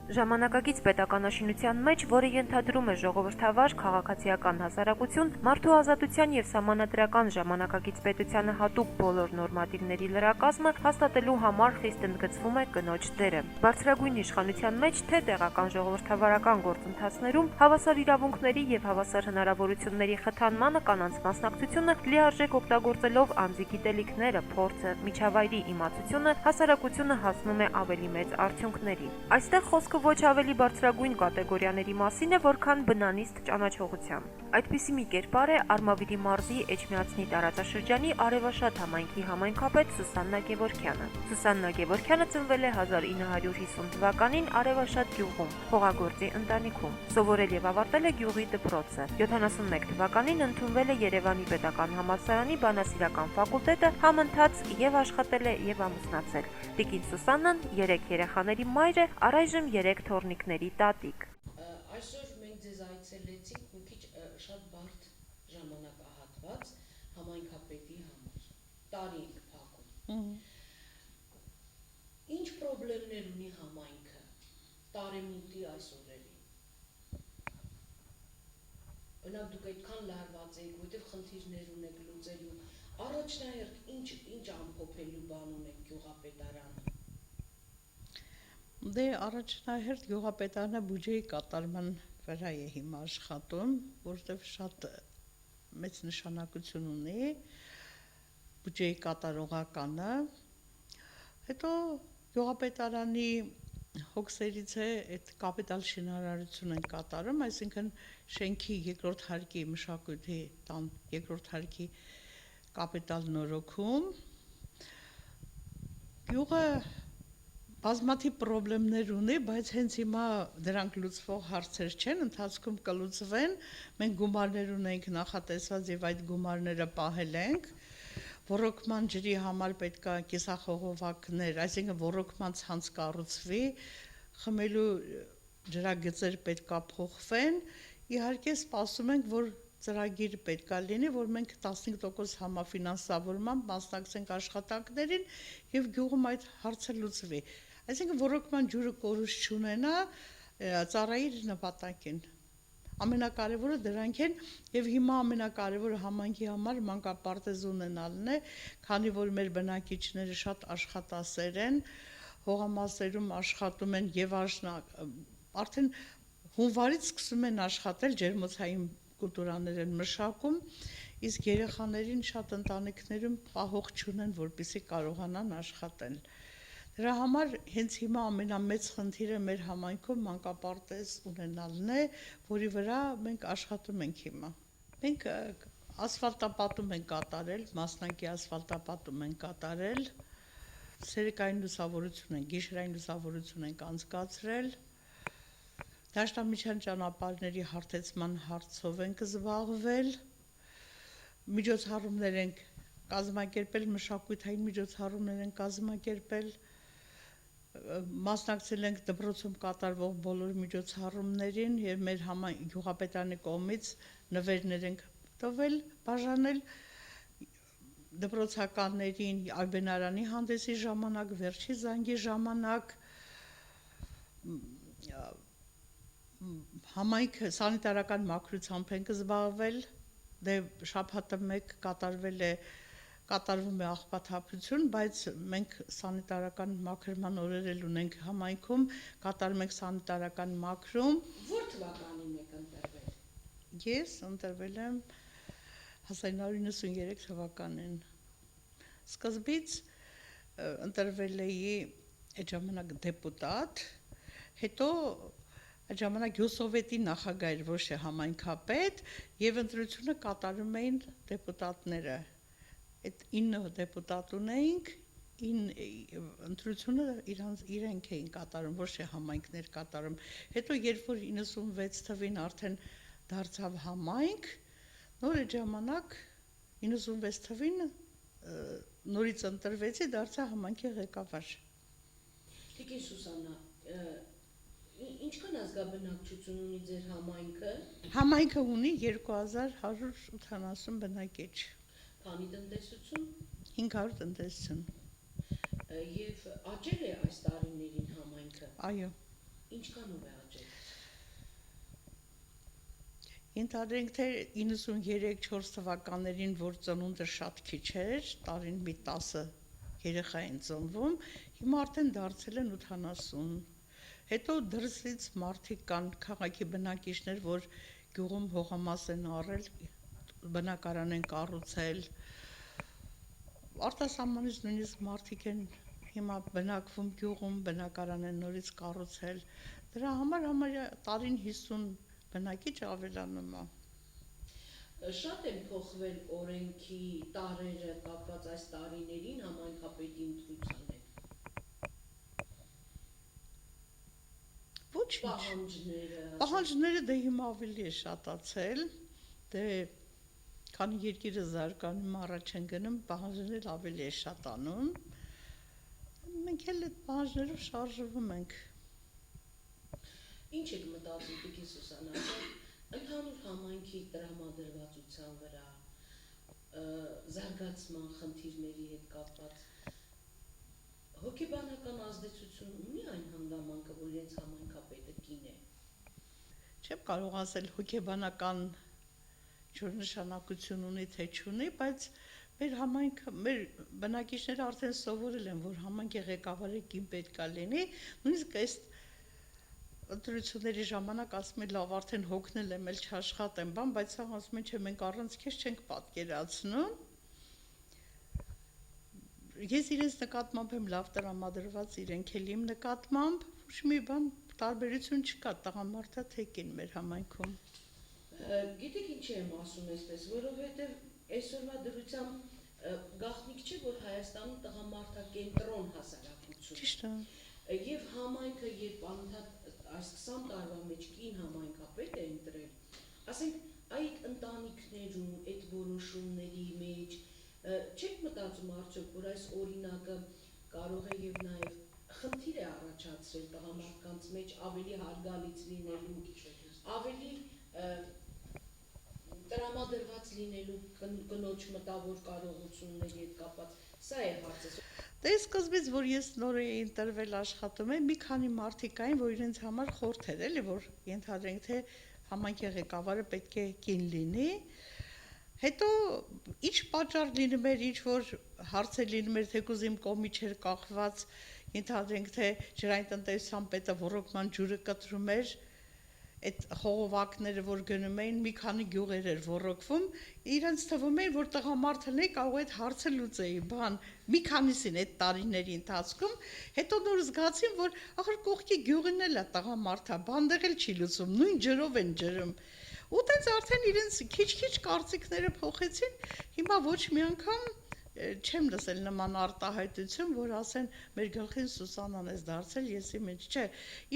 Ժամանակակից պետականաշինության մեջ, որը ենթադրում է ժողովրդավար, քաղաքացիական հասարակություն, մարդու ազատության և սահմանադրական ժամանակակից պետությանը հատուկ բոլոր նորմատիվների լրակազմը հաստատելու համար խիստ ընդգծվում է կնոջ դերը։ Բարձրագույն իշխանության մեջ, թե տեղական ժողովրդավարական գործընթացներում հավասար իրավունքների և հավասար հնարավորությունների խթանմանը կանանց մասնակցությունը լիարժեք օգտագործելով անձի գիտելիքները, փորձը, միջավայրի իմացությունը, հասարակությունը հասնում է ավելի մեծ արդյունքների։ Այստեղ խոսքը ոչ ավելի բարձրագույն կատեգորիաների մասին է, որքան բնանիստ ճանաչողության։ Այդպիսի մի կերպար է Արմավիրի մարզի Էջմիածնի տարածաշրջանի Արևաշատ համայնքի համայնքապետ Սուսաննա Գևորգյանը։ Սուսաննա Գևորգյանը ծնվել է 1950 թվականին Արևաշատ գյուղում, փողագործի ընտանիքում։ Սովորել և ավարտել է գյուղի դպրոցը։ 71 թվականին ընդունվել է Երևանի պետական համալսարանի բանասիրական ֆակուլտետը, համընթաց և աշխատել է և ամուսնացել։ Տիկին Սուսաննան 3 երեխաների մայր է, առայժմ 3 թոռնիկների տատիկ։ Այսօր մենք ձեզ այցելեցինք մի քիչ շատ բարդ ժամանակահատված համայնքապետի համար։ Տարի ենք փակում։ Ինչ խնդիրներ ունի համայնքը տարեմուտի այս օրերին։ Բնավ դուք այդքան լարված եք, որտեղ խնդիրներ ունեք լուծելու, առաջնահերթ ինչ ամփոփելու բան ունեք գյուղապետարանը։ Դե առաջնահերթ գյուղապետարանը բյուջեի կատարման վրա է հիմա աշխատում, որտեղ շատ մեծ նշանակություն ունի բյուջեի կատարողականը։ Հետո գյուղապետարանի հոգսերից է այդ կապիտալ շինարարություն են կատարում, այսինքն շենքի երկրորդ հարկի մշակույթի տան երկրորդ հարկի կապիտալ նորոգում։ Գյուղը բազմաթիվ խնդիրներ ունի, բայց հենց հիմա դրանք լուծվող հարցեր չեն, ընթացքում կլուծվեն։ Մենք գումարներ ունենք նախատեսված եւ այդ գումարները պահել ենք։ Ոռոգման ջրի համար պետքա կիսախողովակներ, այսինքն ոռոգման ցանց կառուցվի, խմելու ջրագծեր պետքա փոխվեն։ Իհարկե սպասում ենք, որ ծրագիր պետքա լինի, որ մենք 15% համաֆինանսավորմամբ մասնակցենք աշխատանքներին եւ գյուղում այդ հարցը լուծվի։ Այսինքն ոռոգման ջուրը կորուստ չունենա, ծառայի նպատակին։ Ամենակարևորը դրանք են եւ հիմա ամենակարևորը համայնքի համար մանկապարտեզ ունենալն է, քանի որ մեր բնակիչները շատ աշխատասեր են, հողամասերում աշխատում են եւ արդեն հունվարից սկսում են աշխատել, ջերմոցային կուլտուրաներ են մշակում, իսկ երեխաներին շատ ընտանիքներում պահող չունեն, որպեսզի կարողանան աշխատել։ Դրա համար հենց հիմա ամենամեծ խնդիրը մեր համայնքում մանկապարտեզ ունենալն է, որի վրա մենք աշխատում ենք հիմա։ Մենք ասֆալտապատում ենք կատարել, մասնակի ասֆալտապատում ենք կատարել, սերեկային լուսավորություն են, գիշերային լուսավորություն ենք անցկացրել, դաշտամիջյան ճանապարհների հարթեցման հարցով ենք զբաղվել, միջոցառումներ ենք կազմակերպել, մշակութային միջոցառումներ ենք կազմակերպել, մասնակցել ենք դպրոցում կատարվող բոլոր միջոցառումներին եւ մեր գյուղապետարանի կողմից նվերներ ենք տվել, բաժանել դպրոցականներին Ալբենարանի հանդեսի ժամանակ, վերջի զանգի ժամանակ, համայնքը սանիտարական մաքրությամբ ենք զբաղվել, դե շաբաթը մեկ կատարվում է աղբաթափություն, բայց մենք սանիտարական մաքրման օրեր էլ ունենք համայնքում, կատարում ենք սանիտարական մաքրում։ Որ թվականին եք ընտրվել։ Ես ընտրվել եմ 1993 թվականին։ Սկզբից ընտրվել էի այդ ժամանակ դեպուտատ, հետո այդ ժամանակ Յոսովետի նախագահ էր, ոչ թե համայնքապետ, եւ ընտրությունը կատարում էին դեպուտատները։ Այդ 9 դեպուտատ ունեինք, ընտրությունը իրենք էին կատարում, ոչ թե համայնքներ կատարում։ Հետո երբ որ 96 թվին արդեն դարձավ համայնք, նոր այդ ժամանակ 96 թվին նորից ընտրվեցի, դարձա համայնքի ղեկավար։ Տիկին Սուսաննա, ինչքան ազգաբնակչություն ունի ձեր համայնքը։ Համայնքը ունի 2170 բնակիչ։ Քանի տնտեսություն։ 500 տնտեսություն։ Եվ աճել է այս տարիներին համայնքը։ Այո։ ինչքանով է աճել։ Ենթադրենք թե 93-4 թվականներին, որ ծնունդը շատ քիչ էր, տարին մի 10 երեխա են ծնվում, հիմա արդեն դարձել են 80։ Հետո դրսից մարդիկ կան, քաղաքի բնակիչներ, որ գյուղում հողամաս են առել, բնակարան են կառուցել, արտասահմանից նույնիսկ մարդիկ են հիմա բնակվում գյուղում, բնակարան են նորից կառուցել, դրա համար համարյա տարին 50 բնակիչ ավելանում է։ Շատ են փոխվել օրենքի տարերը կապված այս տարիներին համայնքապետի ընտրության հետ։ Ոչինչ։ Պահանջները դե հիմա ավելի է շատացել, դե քանի երկիրը զարգանում առաջ են գնում, պահանջները ավելի է շատանում։ Մենք էլ այդ պահանջներով շարժվում ենք։ Ինչ եք մտածում, Տիկին Սուսանա, ընդհանուր համայնքի տրամադրվածության վրա, զարգացման խնդիրների հետ կապված հոգեբանական ազդեցություն ունի այն հանգամանքը, որ իրենց համայնքապետը կին է։ Չեմ կարող ասել հոգեբանական ինչ-որ նշանակություն ունի, թե չունի, բայց մեր համայնքը, մեր բնակիչները արդեն սովորել են, որ համայնքի ղեկավարը կին պետք է լինի, նույնիսկ այս ընտրությունների ժամանակ ասում են լավ արդեն հոգնել եմ, էլ չաշխատեմ, բայց սա ասում են, չէ, մենք առանց քեզ չենք պատկերացնում։ Ես իրենց նկատմամբ եմ լավ տրամադրված, իրենք էլ իմ նկատմամբ, ոչ մի բան տարբերություն չկա, տղամարդա թե կին մեր համայնքում։ Գիտեք ինչ եմ ասում այսպես, որովհետև այսօրվա դրությամբ գաղտնիք չէ, որ Հայաստանում տղամարդակենտրոն հասարակություն։ Ճիշտ է։ Եվ համայնքը, երբ անընդհատ այս 20 տարվա մեջ կին համայնքապետ է ընտրել, ասենք այդ ընտանիքներում, այդ որոշումների մեջ չեք մտածում արդյոք, որ այս օրինակը կարող է եւ նաեւ խնդիր է առաջացրել տղամարդկանց մեջ ավելի հարգալից լինելու, ավելի տրամադրված լինելու կնոջ մտավոր կարողությունների հետ կապված, սա է հարցը։ Դե սկզբից, որ ես նոր էի ընտրվել աշխատում եմ, մի քանի մարդիկ կային, որ իրենց համար խորհուրդ էր, էլի, որ ենթադրենք, թե համայնքի ղեկավարը պետք է կին լինի։ Հետո ինչ պատճառ լինում էր, ինչ որ հարցեր լինում էր, թեկուզ իմ կողմից չէր կախված, ենթադրենք, թե ջրային տնտեսության պետը ոռոգման ջուրը կտրում էր, այդ խողովակները, որ գնում էին, մի քանի գյուղեր էր ոռոգվում, իրենց թվում էր, որ տղամարդն է կարող այդ հարցը լուծեի, բան, մի քանիսին այդ տարիների ընթացքում, հետո նոր զգացին, որ ախր կողքի գյուղին էլ է տղամարդա, բանդեղ էլ չի լուծում, նույն ջրով են ջրում։ Ու տենց արդեն իրենց քիչ-քիչ կարծիքները փոխեցին, հիմա ոչ մի անգամ չեմ լսել նման արտահայտություն, որ ասեն մեր գլխին Սուսանան ես դարձել, ես իմ ինչ, չէ,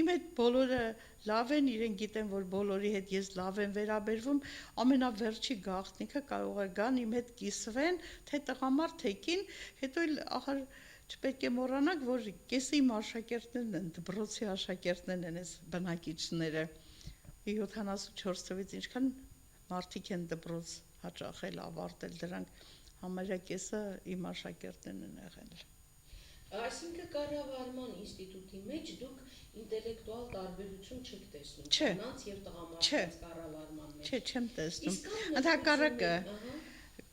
իմ հետ բոլորը լավ են, իրեն գիտեն, որ բոլորի հետ ես լավ եմ վերաբերվում, ամենավերջի գաղտնիքը կարող է գան, իմ հետ կիսվեն, թե տղամարդ, թե կին, հետո էլ ախր չպետք է մոռանանք, որ կեսը իմ աշակերտներն են, դպրոցի աշակերտներն են այս բնակիչները, 74 թվից ինչքան մարդիկ են դպրոց հաճախել, ավարտել դրանք համարյա կեսը իմ աշակերտներն են եղել։ Այսինքն կառավարման ինստիտուտի մեջ դուք ինտելեկտուալ տարբերություն չեք տեսնում կանանց եւ տղամարդկանց կառավարման մեջ։ Չէ, չեմ տեսնում։ Ընդհակառակը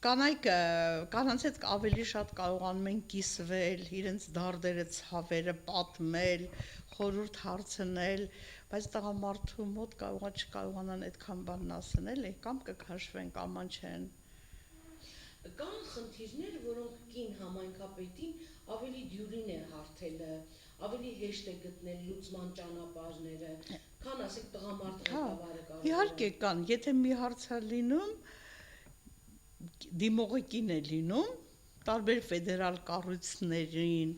կանանց հետ ավելի շատ կարողանում են կիսվել, իրենց դարդերը, ցավերը պատմել, խորհուրդ հարցնել, բայց տղամարդու մոտ չկարողանան այդքան բան ասեն, էլի, կամ կքաշվեն, կամ չեն։ Կան խնդիրներ, որոնք կին համայնքապետին ավելի դյուրին է հարթելը, ավելի հեշտ է գտնել լուծման ճանապարհները, քան ասենք տղամարդ ղեկավարը կարող։ Իհարկե կան, եթե մի հարց է լինում, դիմողը կին է լինում, տարբեր ֆեդերալ կառույցներին,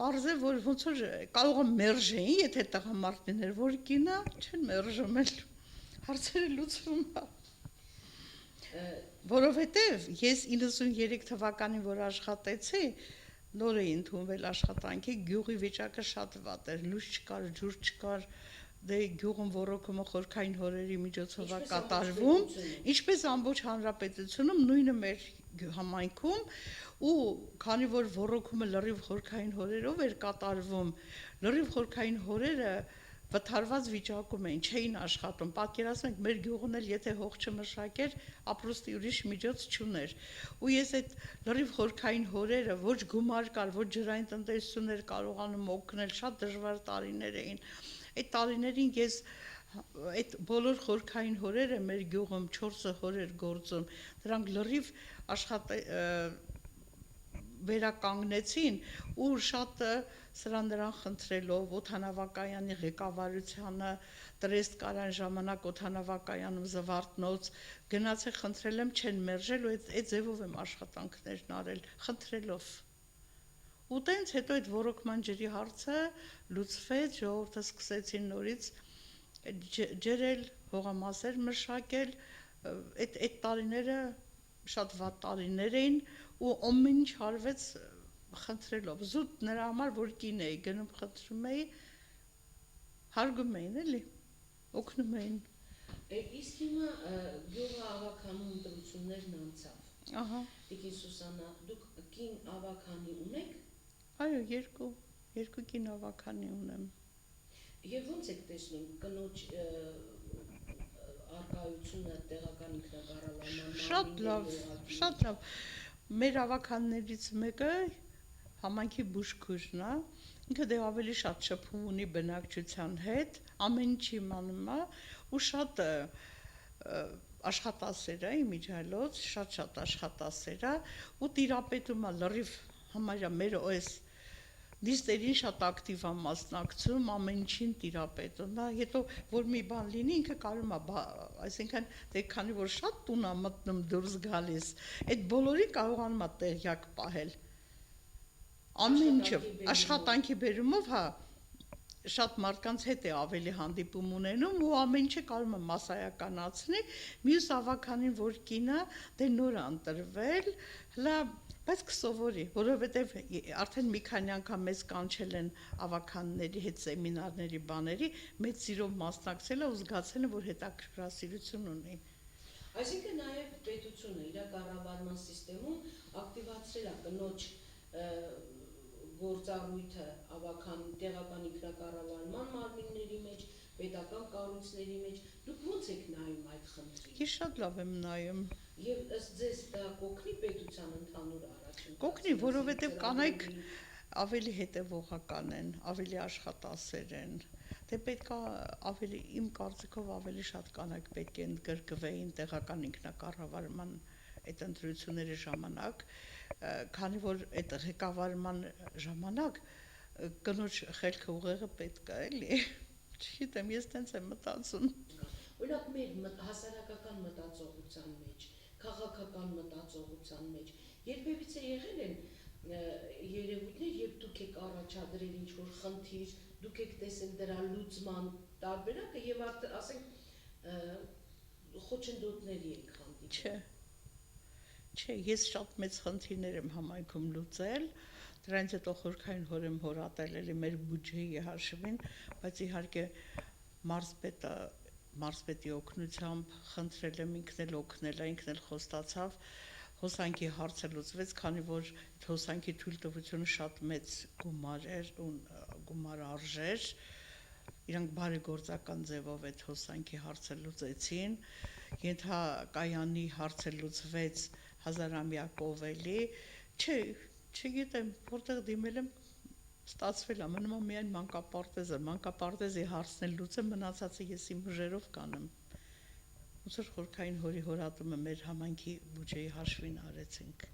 պարզ է, որ ոնց որ կարող է մերժեին, եթե տղամարդ լիներ, որ կինը չեն մերժում էլ, հարցերը լուծվում է։ Որովհետև ես 93 թվականին, որ աշխատեցի, նոր էի ընդունվել աշխատանքի, գյուղի վիճակը շատ վատ էր, լույս չկար, ջուր չկար, դե գյուղում ոռոգումը խորքային հորերի միջոցով է կատարվում, ինչպես ամբողջ հանրապետությունում, նույնը մեր համայնքում, ու քանի որ ոռոգումը լրիվ խորքային հորերով էր կատարվում, լրիվ խորքային հորերը վթարված վիճակում էին, չէին աշխատում։ Պատկերացնեք, մեր գյուղն էլ եթե հող չմշակեր, ապրոստի ուրիշ միջոց չուներ։ Ու ես այդ լրիվ խորքային հորերը ոչ գումար կար, ոչ ջրային տնտեսություն էր կարողանում օգնել, շատ դժվար տարիներ էին։ Այդ տարիներին ես այդ բոլոր խորքային հորերը մեր գյուղում 4 հոր էր գործում, դրանք լրիվ վերականգնեցին ու շատ սրան նրան խնդրելով օդանավակայանի ղեկավարությանը տրեստ կար այն ժամանակ օդանավակայանում զվարթնոց գնացեք խնդրել եմ չեն մերժել ու այդ ձևով եմ աշխատանքներն արել խնդրելով ու տենց հետո այդ ոռոգման ջրի հարցը լուծվեց ժողովուրդը սկսեցին նորից ջրել հողամասեր մշակել այդ տարիները շատ վատ տարիներ էին ու ամեն ինչ արվեց խնդրելով զուտ նրա համար որ կին էի գնում խնդրում էի հարգում էին էլի օգնում էին Իսկ հիմա գյուղը ավականու ընտրություններն անցավ ահա Տիկին Սուսաննա դուք կին ավականի ունեք այո երկու կին ավականի ունեմ Եվ ոնց եք տեսնում կնոջ արկայությունը տեղական ինքնակառավարման շատ լավ մեր ավականներից մեկը համայնքի բուժքույրն է ինքը դե ավելի շատ շփում ունի բնակչության հետ ամեն ինչ իմանում է ու շատ աշխատասեր է իմիջիայլոց շատ աշխատասեր է ու տիրապետում է լրիվ համարյա մեր OS Դիստերին շատ ակտիվ է մասնակցում, ամեն ինչին տիրապետում է, հետո որ մի բան լինի, ինքը կարում է, այսինքն դե քանի որ շատ տուն է մտնում դուրս գալիս, այդ բոլորի կարողանում է տեղյակ պահել։ Ամեն ինչը աշխատանքի բերումով, հա, շատ մարդկանց հետ է ավելի հանդիպում ունենում ու ամեն ինչը կարում է մասսայականացնի, մյուս ավականին որ կինը, դե նոր ընտրվել, հլա Բայց կսովորի, որովհետև արդեն մի քանի անգամ մեզ կանչել են ավականների հետ սեմինարների բաների, մեծ սիրով մասնակցել է ու զգացել է, որ հետաքրքրասիրություն ունի։ Այսինքն նաև պետությունը իր կառավարման համակարգում ակտիվացրել է կնոջ գործառույթը ավական տեղական ինքնակառավարման մարմինների մեջ, պետական կառույցների մեջ, դուք ո՞նց եք նայում այդ խնդրին։ Ես շատ լավ եմ նայում։ Եվ ըստ ձեզ դա կօգնի պետության ընդհանուր առաջընթացին։ Կօգնի, որովհետև կանայք ավելի հետևողական են, ավելի աշխատասեր են։ Դե պետք է ավելի իմ կարծիքով ավելի շատ կանայք պետք է ընդգրկվեին տեղական ինքնակառավարման այդ ընտրությունների ժամանակ, քանի որ այդ ղեկավարման ժամանակ կնոջ խելքը ուղեղը պետք է էլի։ Չգիտեմ, ես տենց եմ մտածում։ Օրինակ մեր հասարակական մտածողության մեջ, քաղաքական մտածողության մեջ երբևիցե եղել են երևույթներ, երբ դուք եք առաջադրել ինչ-որ խնդիր, դուք եք տեսել դրա լուծման տարբերակը եւ ասենք խոչընդոտների եք հանդիպել։ Չէ, ես շատ մեծ խնդիրներ եմ համայնքում լուծել, դրանից հետո խորքային հոր եմ հորատել էլի մեր բյուջեի հաշվին, բայց իհարկե մարզպետի օգնությամբ խնդրել եմ ինքն էլ օգնել է, ինքն էլ խոստացավ, հոսանքի հարցը լուծվեց, քանի որ հոսանքի թույլտվությունը շատ մեծ գումար էր ու գումար արժեր, իրանք բարեգործական ձևով այդ հոսանքի հարցը լուծեցին, ենթակայանի հարցը լուծվեց 1000-ամյակով էլի, չգիտեմ, որտեղ դիմել եմ ստացվել է, մնում է միայն մանկապարտեզի հարցն էլ լուծեմ, մնացածը ես իմ ուժերով կանեմ։ Ոնց որ խորքային հորի հորատումը մեր համայնքի բյուջեի հաշվին արեցինք։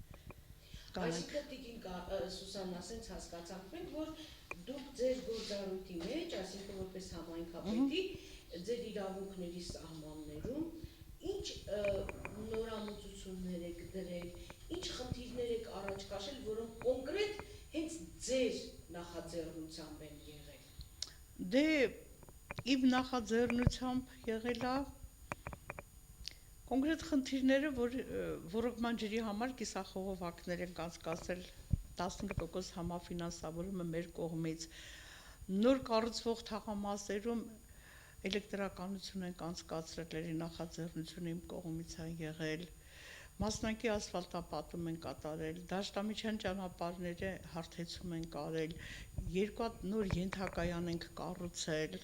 Այսինքն Տիկին Սուսաննա, ասենց հասկացանք մենք, որ դուք ձեր գործառույթի մեջ, այսինքն որպես համայնքապետի, ձեր իրավունքների սահմաններում ինչ նորամուծություններ եք դրել, ինչ խնդիրներ եք առաջ քաշել, որոնք կոնկրետ հենց ձեր նախաձեռնությամբ են եղել։ Դե իմ նախաձեռնությամբ եղել է կոնկրետ խնդիրները, որ ոռոգման ջրի համար կիսախողովակներ են անցկացրել 15% համաֆինանսավորումը մեր կողմից։ Նոր կառուցվող թաղամասերում էլեկտրականություն են անցկացրել, նախաձեռնությունը իմ կողմից է եղել։ Մասնակի ասֆալտապատում են կատարել, դաշտամիջյան ճանապարհները հարթեցում են կարել, 2 հատ նոր ենթակայան ենք կառուցել,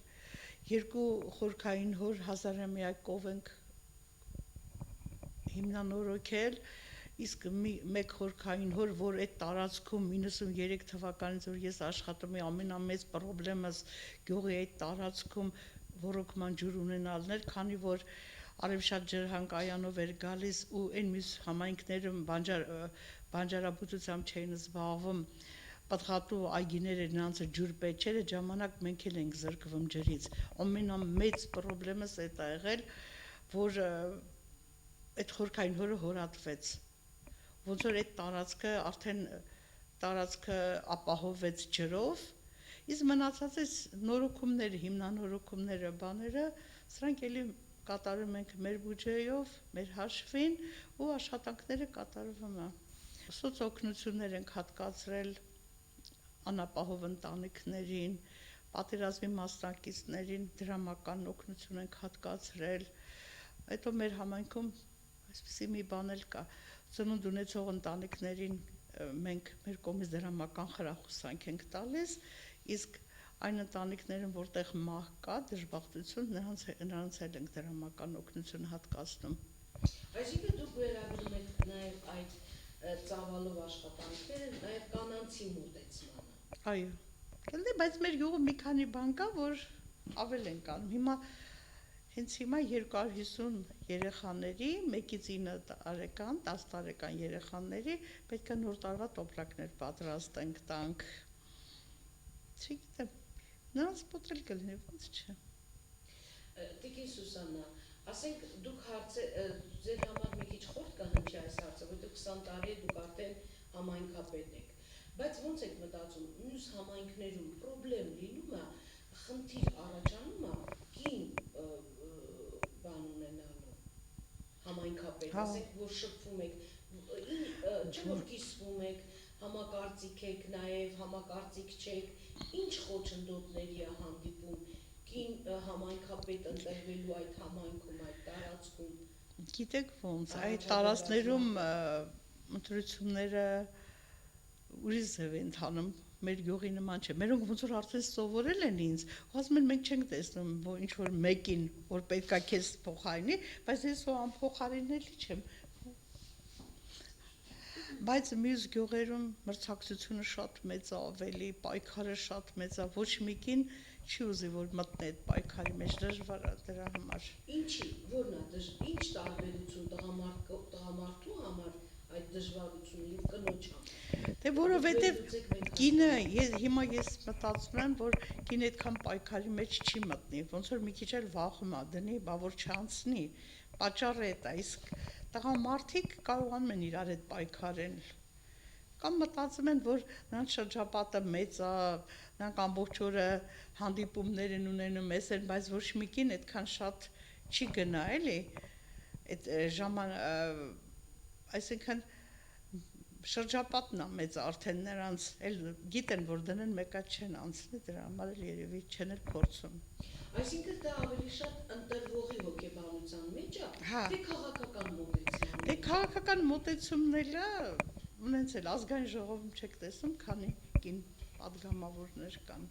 Երկու խորքային հոր 1000-ամյակով ենք հիմնանորոգել, իսկ մեկ խորքային հոր, որ այդ տարածքում 93 թվականից որ ես աշխատում եմ, ամենամեծ խնդրեմս գյուղի այդ տարածքում ոռոգման ջուր ունենալն էր, քանի որ Արևշատ ջրհանգայանով էր գալիս ու այն մյուս համայնքները բանջարաբուծությամբ չէին զբաղվում, պտղատու այգիները նրանց ջուր պետք չէր, այդ ժամանակ մենք էլ ենք զրկվում ջրից։ Ամենամեծ խնդրեմս այդ է եղել, որ այդ խորքային հորը հորատվեց։ Ոնց որ այդ տարածքը արդեն տարածքը ապահովվեց ջրով, իսկ մնացած նորոգումները, հիմնանորոգումները, բաները, սրանք էլի կատարում ենք մեր բյուջեով, մեր հաշվին ու աշխատանքները կատարվում է։ Սոցօգնություններ ենք հատկացրել անապահով ընտանիքներին, պատերազմի մասնակիցներին դրամական օգնություն ենք հատկացրել։ Հետո մեր համայնքում այսպեսի մի բան էլ կա, ծնունդ ունեցող ընտանիքներին մենք մեր կողմից դրամական խրախուսանք ենք տալիս, իսկ այն ընտանիքներում, որտեղ մահ կա, դժբախտություն, նրանց էլ ենք դրամական օգնություն հատկացնում։ Այսինքն դուք վերաբերում եք նաև այդ ծավալով աշխատանքները, նաև կանանցի մոտեցմանը։ Այո, բայց մեր գյուղը մի քանի բան կա, որ ավել ենք անում։ Հիմա հենց հիմա 250 երեխաների, 1-ից 9 տարեկան, 10 տարեկան երեխաների պետք է նոր տարվա տոպրակներ պատրաստենք, տանք։ Չգիտեմ, նրանց մոտ էլ կլինի, ոնց չէ։ Տիկին Սուսաննա, ասենք դուք ձեր համար մի քիչ խորտ կհնչի այս հարցը, որտեղ 20 տարի դուք արդեն համայնքապետ եք, բայց ոնց եք մտածում, մյուս համայնքներում պրոբլեմ լինում է, խնդիր առաջանում է կին բան ունենալու համայնքապետ, ասենք որ շփվում եք, չէ որ կիսվում եք, համակարծիք եք, նաև համակարծիք չեք, ինչ խոչընդոտների է հանդիպում կին համայնքապետ ընտրվելու այդ համայնքում, այդ տարածքում։ Գիտեք ոնց, այդ տարածներում ընտրությունները ուրիշ ձև են ընթանում, մեր գյուղի նման չէ։ Մերոնք ոնց որ արդեն սովորել են ինձ, ասում են մենք չենք տեսնում, որ ինչ որ մեկին, որ պետքա քեզ փոխարինի, բայց ես ու անփոխարինելի չեմ։ Բայց մյուս գյուղերում մրցակցությունը շատ մեծ է, ավելի պայքարը շատ մեծ է, ոչ մեկին չի ուզի որ մտնի այդ պայքարի մեջ, դժվար է դրա համար։ Ինչի, որն է ինչ տարբերություն տղամարդու համար այդ դժվարությունը եւ կնոջ համար։ Դե որովհետեւ կինը հիմա ես մտածում եմ, որ կին այդքան պայքարի մեջ չի մտնի, ոնց որ մի քիչ էլ վախում է դնի, բա որ չանցնի, պատճառը է դա, իսկ տղամարդիկ կարողանում են իրար հետ պայքարել։ Կամ մտածում են, որ նրանց շրջապատը մեծ է, նրանք ամբողջ օրը հանդիպումներ են ունենում, բայց ոչ մի կին այդքան շատ չի գնա, էլի, այդ այսինքն շրջապատն է մեծ արդեն նրանց, էլ գիտեն, որ դնեն մեկա չեն անցնի, դրա համար էլ երևի չեն էլ փորձում։ Այսինքն դա ավելի շատ ընտրվողի հոգեբանության մեջ է, թե քաղաքական մոտեցում։ Դե քաղաքական մոտեցումն էլ է, ունենց էլ ազգային ժողովում չեք տեսնում, քանի կին պատգամավորներ կան։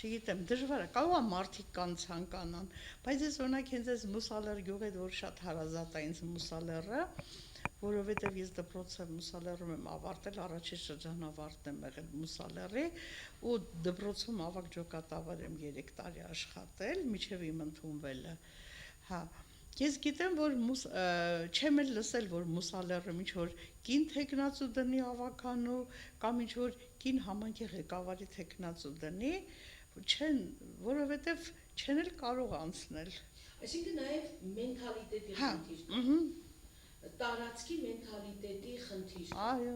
Չգիտեմ, դժվար է, կարող է մարդիկ կան ցանկանան, բայց ես օրինակ հենց այս Մուսալեր գյուղի հետ որ շատ հարազատ է ինձ Մուսալերը, որովհետև ես դպրոցը Մուսալերում եմ ավարտել, առաջին շրջանավարտն եմ եղել Մուսալերի ու դպրոցում ավագ ջոկատավար եմ 3 տարի աշխատել, մինչև իմ ընդունվելը։ Հա, ես գիտեմ, որ չեմ էլ լսել, որ Մուսալերում ինչ որ կին թեկնածու դնի ավականու կամ ինչ որ կին համայնքի ղեկավարի թեկնածու դնի, չեն, որովհետև չեն էլ կարող անցնել։ Այսինքն նաև մենթալիտետի խնդիր կա։ Տարածքի մենթալիտետի խնդիր։ Այո։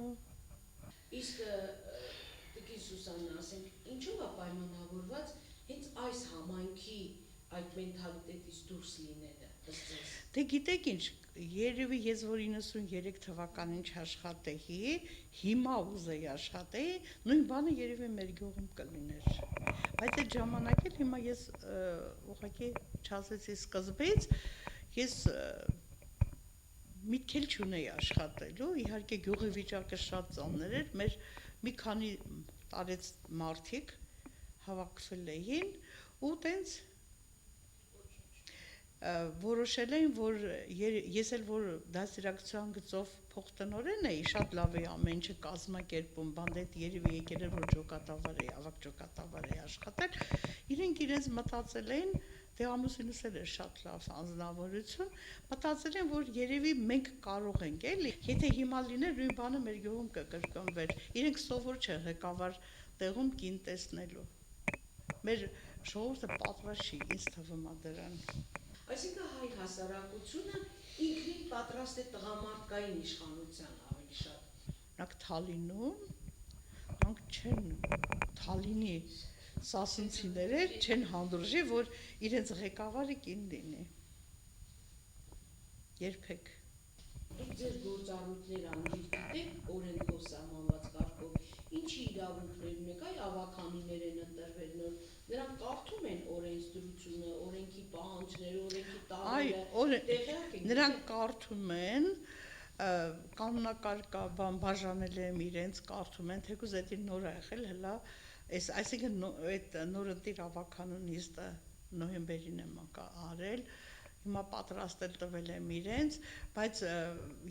Իսկ Տիկին Սուսաննա, ասենք, ինչու է պայմանավորված հենց այս համայնքի այդ մենթալիտետից դուրս լինելը, ըստ ձեզ։ Դե գիտեք ինչ, երևի ես որ 93 թվականին չաշխատեի, հիմա ուզեի աշխատեի, նույն բանը երևի մեր գյուղում կլիներ։ Բայց այդ ժամանակ էլ հիմա ես ուղղակի չասեցի սկզբից, ես միտքել չունեի աշխատելու, իհարկե գյուղի վիճակը շատ ծանր էր, մեր մի քանի տարեց մարդիկ հավաքվել էին ու տենց որոշել էին, որ ես էլ որ դասերակցության գծով փոխտնօրեն էի, շատ լավ էի ամեն ինչը կազմակերպում, բանդետ երևի եկել էր, որ ջոկատավար էի, ավակ ջոկատավար էի աշխատել, իրենք իրենց մտածել էին, դե ամուսինս էլ էր շատ լավ անձնավորություն, մտածել են, որ երևի մենք կարող ենք էլի, եթե հիմա լիներ նույն բանը մեր գյուղում կկրկնվեր, իրենք սովոր չեն ղեկավար տեղում կին տեսնելու, մեր ժողովուրդը պատրաստ չի, ինձ թվում է դրան։ Այսինքն հայ հասարակությունը ինքնին պատրաստ է տղամարդկային իշխանության ավելի շատ։ Նրանք Թալինում, նրանք չեն Թալինի սասունցիները չեն հանդուրժի, որ իրենց ղեկավարը կին լինի։ Երբեք։ Դուք ձեր գործառույթները անջիր գիտեք օրենքով սահմանված կարգով, ինչի իրավունքներ ունեք, այ ավականիներ են ընտրվել նոր, նրանք կարդում են օրենսդրությունը, օրենքի պահանջները, օրենքի տարերը, տեղյակ են։ Նրանք կարդում են, կանոնակարգ բաժանել եմ իրենց, կարդում են, թեկուզ դա նոր է եղել, հլա, այսինքն այդ նորընտիր ավականունիստը նոյեմբերին եմ արել, հիմա պատրաստել տվել եմ իրենց, բայց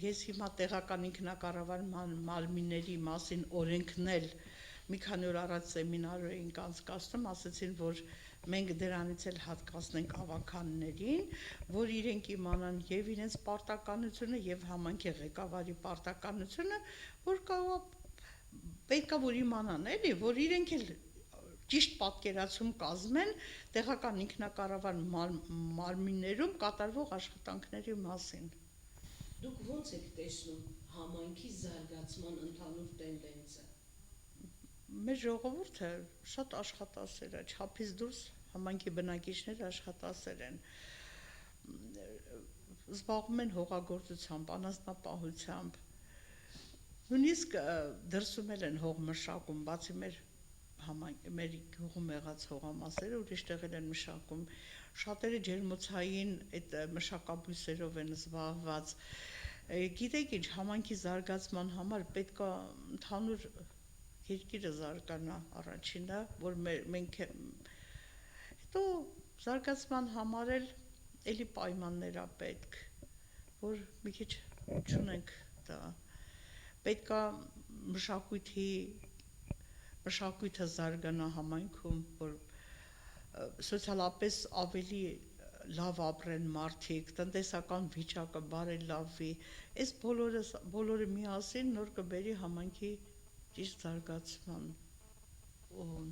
ես հիմա տեղական ինքնակառավար մարմինների մասին օրենքնել մի քանի օր առաջ սեմինար էինք անցկացնում, ասացին, որ մենք դրանից էլ հատկացնենք ավականներին, որ իրենք իմանան եւ իրենց պարտականությունը եւ համանքի ղեկավարի պարտականությունը, որ պետք է որ իմանան էլի, որ իրենք էլ ճիշտ պատկերացում կազմեն տեղական ինքնակառավար մարմիններում կատարվող աշխատանքների մասին։ Դուք ո՞նց եք տեսնում համայնքի զարգացման ընդհանուր տենդենսը։ Մեր ժողովուրդը շատ աշխատասեր է, չափից դուրս համայնքի բնակիչները աշխատասեր են։ Զբաղվում են հողագործությամբ, անասնապահությամբ։ Նույնիսկ դրսում են հող մշակում, բացի մեր գյուղում եղած հողամասերը ուրիշ տեղեր են մշակում, շատերը ջերմոցային այդ մշակաբույսերով են զբաղված, գիտեք ինչ, համայնքի զարգացման համար պետք է ընդհանուր երկիրը զարգանա առաջինը, որ մենք հետո զարգացման համար էլ էլի պայմաններ է պետք, որ մի քիչ չունենք դա, պետք է մշակույթը զարգանա համայնքում, որ սոցիալապես ավելի լավ ապրեն մարդիկ, տնտեսական վիճակը բարելավվի, այս բոլորը միասին նոր կբերի համայնքի ճիշտ զարգացման ուղուն։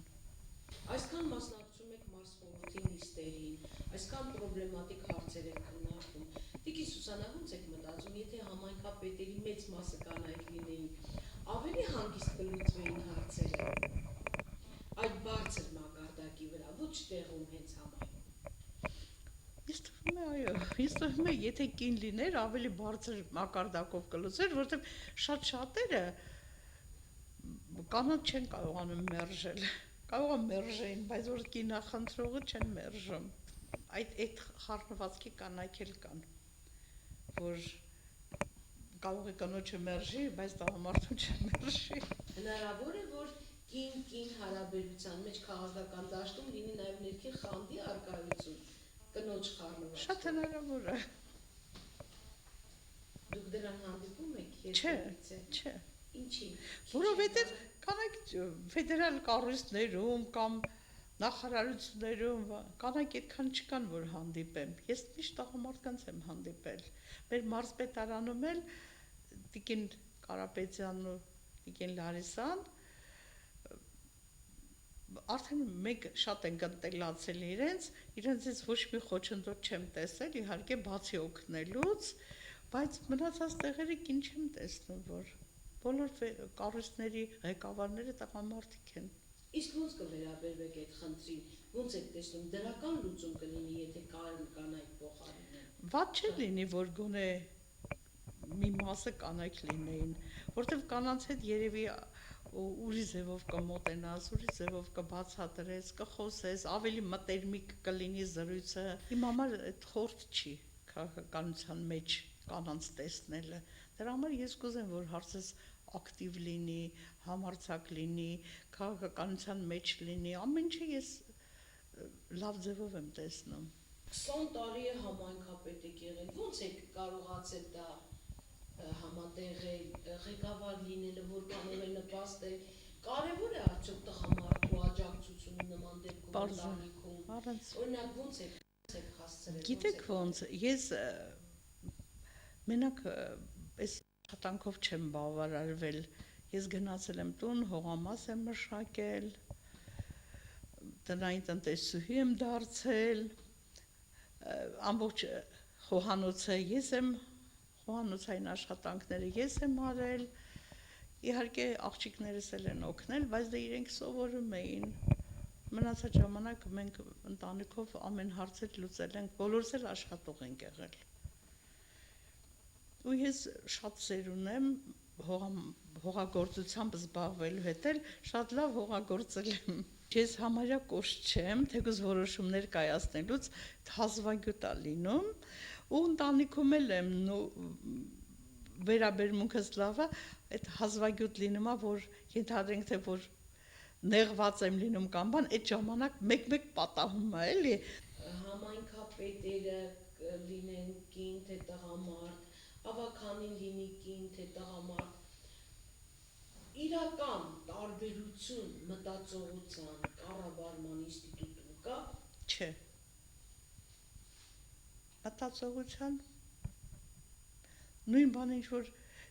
Այսքան մասնակցում եք մարզխորհրդի նիստերին, այսքան պրոբլեմատիկ հարցեր եք քննարկում։ Տիկին Սուսանա, ո՞նց եք մտածում, եթե համայնքապետերի մեծ մասը կանայք լինեին, ավելի հանգիստ կլուծվեին հարցերը։ Այդ բարձր մակարդակի վրա, ոչ տեղում հենց համայնքում։ Ինձ թվում է, այո, ինձ թվում է, եթե կին լիներ, ավելի բարձր մակարդակով կլուծեր, որովհետև շատ-շատերը կանանց չեն կարողանում մերժել, կարող է մերժեին, բայց որ կինախնդրողը չեն մերժում։ Այդ խառնվածքի կանայք էլ կան, որ կարող է կնոջը մերժի, բայց տղամարդուն չմերժի։ Հնարավոր է, որ կին հարաբերության մեջ քաղաքական դաշտում լինի նաև ներքին խանդի առկայություն, կնոջ խառնված։ Շատ հնարավոր է։ Դուք դրան հանդիպում եք Չէ։ Ինչի։ Որովհետև կանայք ֆեդերալ կառույցներում կամ նախարարություններում կանայք այդքան չկան, որ հանդիպեմ։ Ես միշտ տղամարդկանց եմ հանդիպել։ Մեր մարզպետարանում էլ տիկին Կարապետյանն ու տիկին Լարիսան արդեն մենք շատ ենք ընտելացել իրենցից ոչ մի խոչընդոտ չեմ տեսել, իհարկե բացի օգնելուց, բայց մնացած տեղերը կին չեմ տեսնում, որ բոլոր կառույցների ղեկավարները տղամարդիկ են։ Իսկ ո՞նց կվերաբերվեք այդ խնդրին, ո՞նց եք տեսնում, դրական լուծում կլինի, եթե կանայք փոխարինեն։ Վատ չէ լինի, որ գոնե մի մասը կանայք լինեին, որտեվ կանանց հետ երևի ուրիշ ձևով կմոտենաս, ուրիշ ձևով կբացատրես, կխոսես, ավելի մտերմիկ կլինի զրույցը։ Իմ համար այդ խորտ չի քաղաքականության մեջ կանանց տեսնելը։ Դրա համար ես կուզեմ, որ հարցս ակտիվ լինի, համարձակ լինի, քաղաքականության մեջ լինի, ամեն ինչը ես լավ ձևով եմ տեսնում։ 20 տարի է համայնքապետ եք եղել, ո՞նց եք կարողացել դա համատեղել, ղեկավար լինելը, որքանով է նպաստել, կարևոր է արդյոք տղամարդու աջակցությունը նման դեպքում ընտանիքում, օրինակ ո՞նց եք հասցրել։ Գիտեք ոնց, ես մենակ այս աշխատանքով չեմ բավարարվել, ես գնացել եմ տուն, հողամաս եմ մշակել, տնային տնտեսուհի եմ դարձել, ամբողջ խոհանոցը ես եմ, խոհանոցային աշխատանքները ես եմ արել, իհարկե աղջիկներս էլ են օգնել, բայց դե իրենք սովորում էին, մնացած ժամանակ մենք ընտանիքով ամեն հարցը լուծել ենք, բոլորս էլ աշխատող ենք եղել։ Ու ես շատ սեր ունեմ հողագործությամբ զբաղվելու հետ էլ շատ լավ հողագործել եմ։ Ես համարյա կոշտ չեմ, թեկուզ որոշումներ կայացնելուց հազվագյուտ է լինում, ու ընտանիքում էլ եմ, վերաբերմունքս լավ է, այդ հազվագյուտ լինում է, որ ենթադրենք, թե որ նեղված եմ լինում կամ բան, այդ ժամանակ մեկ-մեկ պատահում է, էլի։ Համայնքապետերը լինեն կին, թե տղամարդ, ավագանին լինի կին, թե տղամարդ, իրական տարբերություն մտածողության կառավարման ինստիտուտում կա։ Չէ։ Մտածողության նույն բանը ինչ որ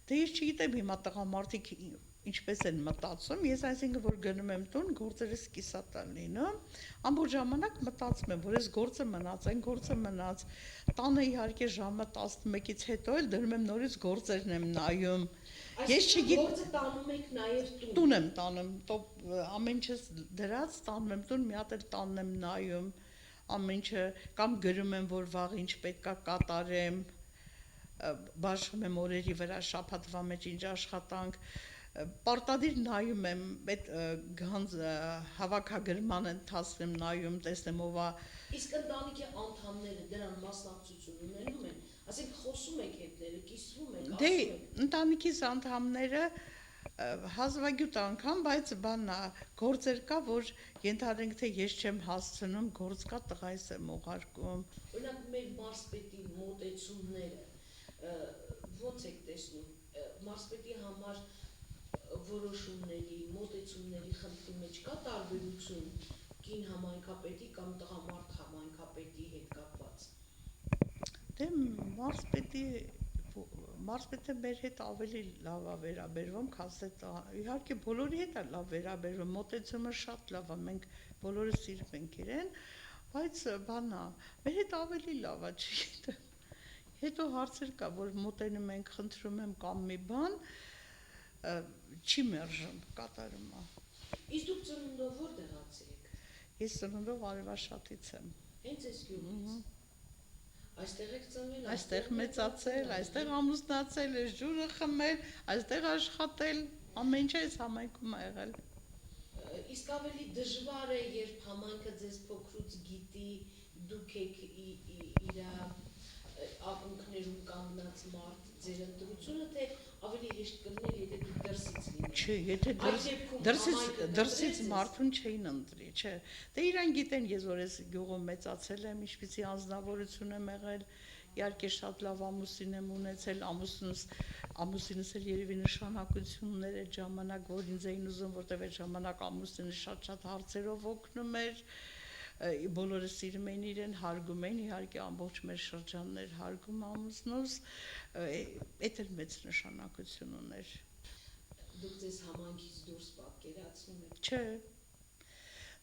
դե ես չգիտեմ հիմա տղամարդիկ ինչպես են մտածում, ես այսինքն որ գնում եմ տուն, գործերս կիսատ են լինում, ամբողջ ժամանակ մտածում եմ, որ այս գործը մնաց, այն գործը մնաց, տանը իհարկե ժամը 11-ից հետո էլ դնում եմ նորից գործերն եմ նայում։ Ես չգիտեմ, գործը տանում եք նաև տուն։ Տուն եմ տանում, ամեն ինչս դրած տանում եմ տուն, մի հատ էլ տանն եմ նայում, ամեն ինչը կամ գրում եմ, որ վաղ ինչ պետքա կատարեմ, բաշխում եմ օրերի վրա, շաբաթվա մեջ ինչ աշխատանք, պարտադիր նայում եմ, այդ հավաքագրման ընթացքում նայում, տեսնեմ ով է։ Իսկ ընտանիքի անդամները դրան մասնակցություն ունենում են, ասենք խոսում եք հետները, կիսվում եք, Դե ասում եք։ ընտանիքիս անդամները հազվագյուտ անգամ, բայց բանա գործեր կա, որ ենթադրենք, թե ես չեմ հասցնում, գործ կա, տղայիս եմ ուղարկում։ Օրինակ մեր մարզպետի մոտեցումները ո՞նց եք տեսնում, մարզպետի համար որոշումների, մոտեցումների խնդրի մեջ կա տարբերություն կին համայնքապետի կամ տղամարդ համայնքապետի հետ կապված։ Դե մարզպետը մեր հետ ավելի լավ է վերաբերվում, քան իհարկե բոլորի հետ է լավ վերաբերվում, մոտեցումը շատ լավ է, մենք բոլորը սիրում ենք իրեն, բայց բանա, մեր հետ ավելի լավ է, չգիտեմ։ Հետո հարցեր կա, որ մոտենում ենք, խնդրում եմ կամ մի բան, չի մերժում, կատարում է։ Իսկ դուք ծնունդով որտեղացի եք։ Ես ծնունդով Արևաշատից եմ։ Հենց այս գյուղից։ Այստեղ եք ծնվել, Այստեղ մեծացել, այստեղ ամուսնացել, այս ջուրը խմել, այստեղ աշխատել, ամեն ինչ այս համայնքում է եղել։ Իսկ ավելի դժվար է, երբ համայնքը ձեզ փոքրուց գիտի, դուք եք իր ակունքներում կանգնած մարդ, ձեր ընտրությունը, թե ավելի հեշտ կլիներ, եթե դուք դրսից լինեիք։ Չէ, եթե դրսից մարդուն չէին ընտրի, չէ։ Դե իրան գիտեն, ես որ այս գյուղում մեծացել եմ, ինչպիսի անձնավորություն եմ եղել, իհարկե շատ լավ ամուսին եմ ունեցել, ամուսինս էլ երևի նշանակություն ուներ այդ ժամանակ, որ ինձ էին ուզում, որտեղ այդ ժամանակ ամուսինը շատ հարցերով օգնում էր, բոլորը սիրում էին իրեն, հարգում էին, իհարկե ամբողջ մեր շրջաններ հարգում ամուսնուս, այդ էլ մեծ նշանակություն ուներ։ Դուք ձեզ համայնքից դուրս պատկերացնում եք։ Չէ։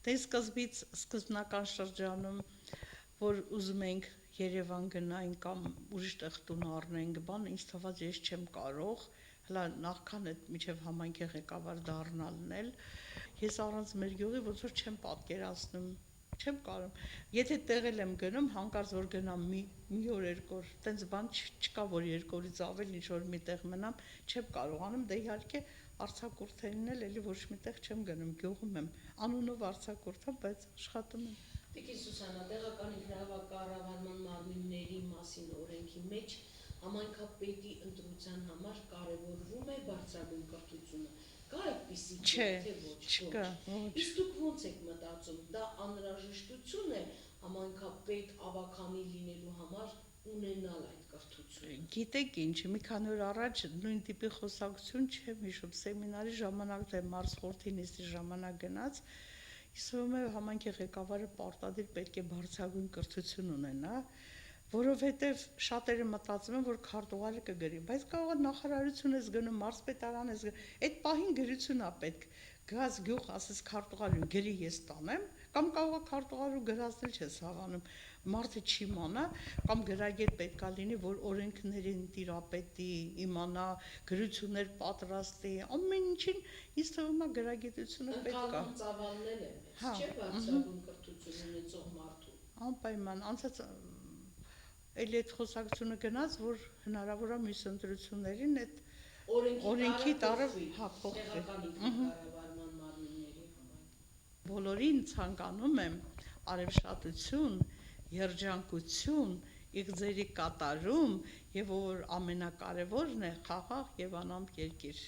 Դե սկզբնական շրջանում, որ ուզում ենք Երևան գնային կամ ուրիշ տեղ տուն առնենք, բան, ինձ թվաց ես չեմ կարող, հլա նախքան այդ միջև համայնքի ղեկավար դառնալն էլ, ես առանց մեր գյուղի ոնց որ չեմ պատկերացնում, չեմ կարող։ Եթե տեղել եմ գնում, հանկարծ որ գնամ մի օր երկու օր, տենց բան չկա, որ երկու օրից ավել ինչ որ մի տեղ մնամ, չեմ կարողանում, դե իհարկե արձակուրդերին էլ էլի ոչ մի տեղ չեմ գնում, գյուղում եմ, անունով արձակուրդ եմ, բայց աշխատում եմ։ Տիկին Սուսանա, տեղական ինքնավարման մարմինների մասին օրենքի մեջ համայնքապետի ընտրության համար կարևորվում է բարձրագույն կրթությունը։ Կա այդպիսի Չէ, թե ոչ։ չկա, ոչ։ Իսկ դուք ո՞նց եք մտածում, դա անհրաժեշտություն է համայնքապետ ավագանի լինելու համար ունենալ այդ կրթությունը։ Գիտեք ինչ, մի քանի օր առաջ նույն տիպի խոսակցություն չեմ հիշում, սեմինարի ժամանակ թե մարզխորհրդի նիստի ժամանակ գնաց, իսվում է համայնքի ղեկավարը պարտադիր պետք է բարձրագույն կրթություն ունենա, որովհետև շատերը մտածում են, որ քարտուղարը կգրի, բայց կարող է նախարարություն ես գնում, մարզպետարան ես գնում, այդ պահին գրություն է պետք, գազ գյուղ ասես քարտուղարը գրի ես տանեմ, կամ կարող է քարտուղարը գրածել չես հավանում, մարդը չի իմանա, կամ գրագետ պետք է լինի, որ օրենքներին տիրապետի, իմանա, գրություններ պատրաստի, ամեն ինչին ինձ թվում է գրագիտությունը պետք է։ Ընկալում ծավալնել է մեծ, Հա, չէ՞ բարձրագույն կրթություն ունեցող մարդու։ Անպայման, անցած էլի այդ խոսակցությունը գնաց, որ հնարավոր է մյուս ընտրություններին այդ օրենքի տարը փոխվի։ Տեղական ինքնակառավարման մարմինների համար։ Բոլորին ցանկանում եմ արևշատություն, երջանկություն, իղձերի կատարում եւ որ ամենակարևորն է խաղաղ եւ անամպ երկիր։